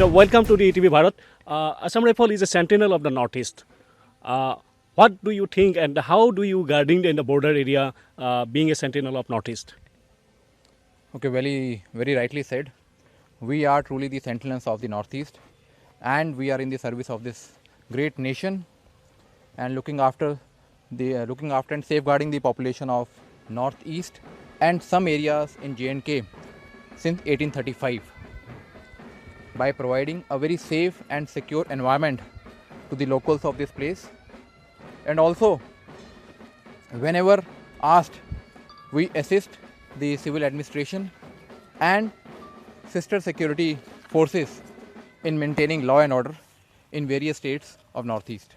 So welcome to the ETV Bharat. Assam Rifle is a sentinel of the northeast. What do you think and how do you guarding in the border area being a sentinel of northeast? Okay, very rightly said. We are truly the sentinels of the northeast, and we are in the service of this great nation, and looking after and safeguarding the population of northeast and some areas in J&K since 1835 by providing a very safe and secure environment to the locals of this place. And also, whenever asked, we assist the civil administration and sister security forces in maintaining law and order in various states of northeast.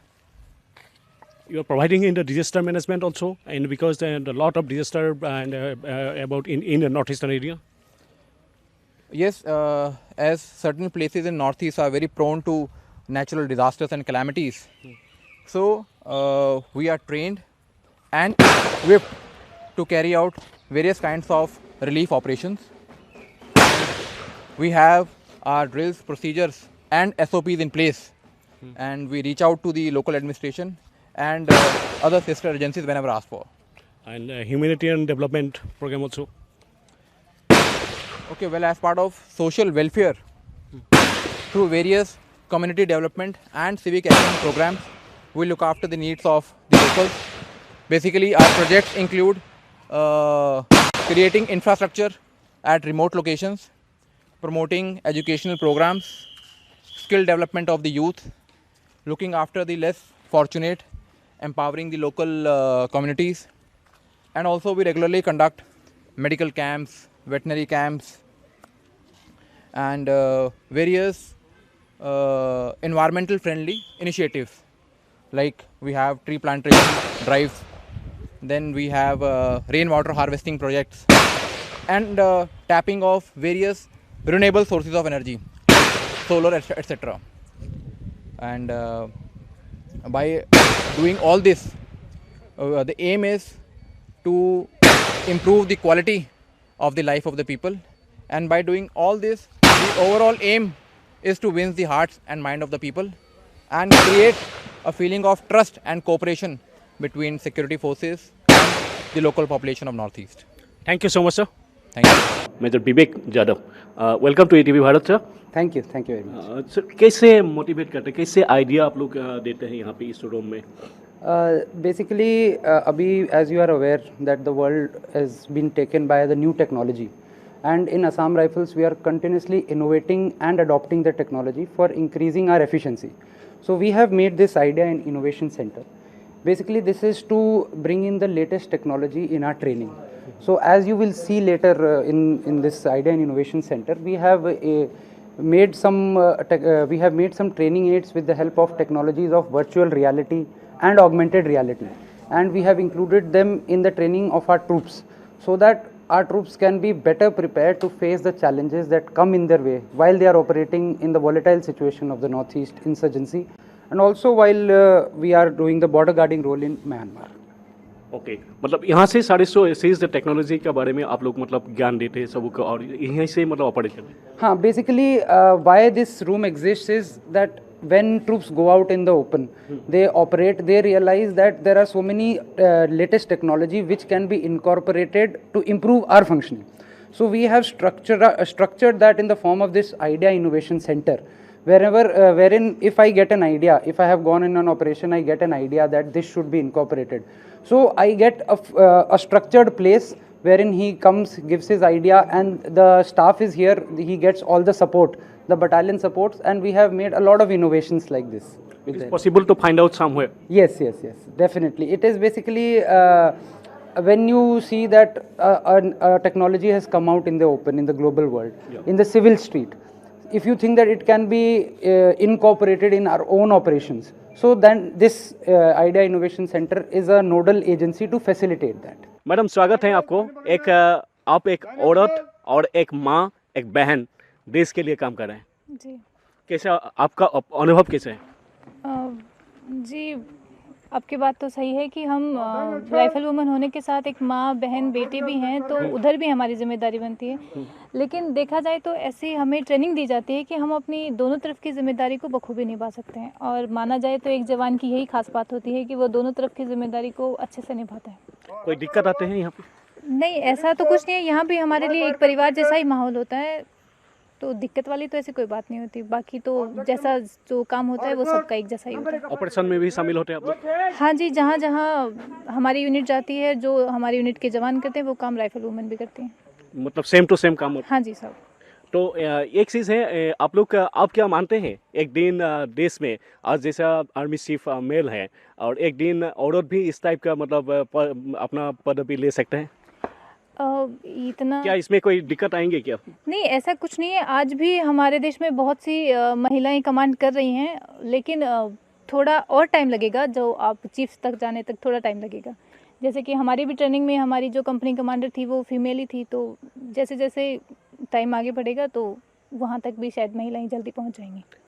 You are providing in the disaster management also, and because there are a lot of disaster and about in the northeastern area. Yes, as certain places in northeast are very prone to natural disasters and calamities, so we are trained and equipped to carry out various kinds of relief operations. We have our drills, procedures and SOPs in place, and we reach out to the local administration and other sister agencies whenever asked for. And humanitarian development program also. Okay, well, as part of social welfare through various community development and civic action programs, we look after the needs of the locals. Basically, our projects include creating infrastructure at remote locations, promoting educational programs, skill development of the youth, looking after the less fortunate, empowering the local communities, and also we regularly conduct medical camps, veterinary camps, and various environmental friendly initiatives, like we have tree plantation drives, then we have rainwater harvesting projects, and tapping of various renewable sources of energy, solar, etc. And by doing all this, the aim is to improve the quality of the life of the people, and by doing all this, the overall aim is to win the hearts and mind of the people and create a feeling of trust and cooperation between security forces and the local population of northeast. Thank you so much, sir. Thank you. Major Vivek Jadhav. Welcome to ETV Bharat, sir. Thank you very much. Sir कैसे motivate करते हैं, कैसे idea आप लोग देते हैं यहाँ पे इस रूम में? बेसिकली अभी as you are aware that the world has been taken by the new technology, and in Assam Rifles we are continuously innovating and adopting the technology for increasing our efficiency. So we have made this idea and innovation center. Basically this is to bring in the latest technology in our training. So as you will see later in this idea and innovation center, we have made some training aids with the help of technologies of virtual reality and augmented reality, and we have included them in the training of our troops so that our troops can be better prepared to face the challenges that come in their way while they are operating in the volatile situation of the northeast insurgency, and also while we are doing the border guarding role in Myanmar. Okay, मतलब यहाँ से 650 technology के बारे में आप लोग मतलब ज्ञान देते हैं सबको और यहीं से मतलब ऑपरेट करते हैं? हाँ, basically why this room exists is that when troops go out in the open, they operate, they realize that there are so many latest technology which can be incorporated to improve our functioning. So we have structured that in the form of this idea innovation center, wherein if I get an idea, if I have gone in an operation, I get an idea that this should be incorporated. So I get a structured place wherein he comes, gives his idea, and the staff is here, he gets all the support, the battalion supports, and we have made a lot of innovations like this. It is possible to find out somewhere? Yes, definitely. It is basically when you see that a technology has come out in the open, in the global world, in the civil street, if you think that it can be incorporated in our own operations, so then this idea innovation center is a nodal agency to facilitate that. Madam स्वागत है आपको. आप एक औरत और एक माँ, एक बहन देश के लिए काम कर रहे हैं जी. कैसे आपका अनुभव कैसे है? जी, आपकी बात तो सही है कि हम राइफल वुमन होने के साथ एक माँ, बहन, बेटी भी हैं, तो उधर भी हमारी जिम्मेदारी बनती है। लेकिन देखा जाए तो ऐसी हमें ट्रेनिंग दी जाती है कि हम अपनी दोनों तरफ की जिम्मेदारी को बखूबी निभा सकते हैं। और माना जाए तो एक जवान की यही खास बात होती है कि वो दोनों तरफ की जिम्मेदारी को अच्छे से निभाता है। कोई दिक्कत आते हैं यहाँ पे? नहीं, ऐसा तो कुछ नहीं है। यहाँ भी हमारे लिए एक परिवार जैसा ही माहौल होता है, तो दिक्कत वाली तो ऐसी कोई बात नहीं होती। बाकी तो जैसा जो काम होता है वो सबका एक जैसा ही होता है। ऑपरेशन में भी शामिल होते हैं आप लोग? हाँ जी, जहाँ जहाँ हमारी यूनिट जाती है, जो हमारी यूनिट के जवान करते हैं वो काम राइफल वुमेन भी करती हैं। मतलब सेम टू सेम काम होता है? हाँ जी सब। तो एक चीज़ है, आप लोग आप क्या मानते हैं, एक दिन देश में आज जैसा आर्मी चीफ मेल है और एक दिन औरत भी इस टाइप का मतलब अपना पदवी ले सकते हैं? इतना क्या इसमें कोई दिक्कत आएंगे क्या? नहीं, ऐसा कुछ नहीं है। आज भी हमारे देश में बहुत सी महिलाएं कमांड कर रही हैं, लेकिन थोड़ा और टाइम लगेगा। जो आप चीफ तक जाने तक थोड़ा टाइम लगेगा। जैसे कि हमारी भी ट्रेनिंग में हमारी जो कंपनी कमांडर थी वो फीमेल ही थी, तो जैसे जैसे टाइम आगे बढ़ेगा तो वहाँ तक भी शायद महिलाएं जल्दी पहुँच जाएंगी।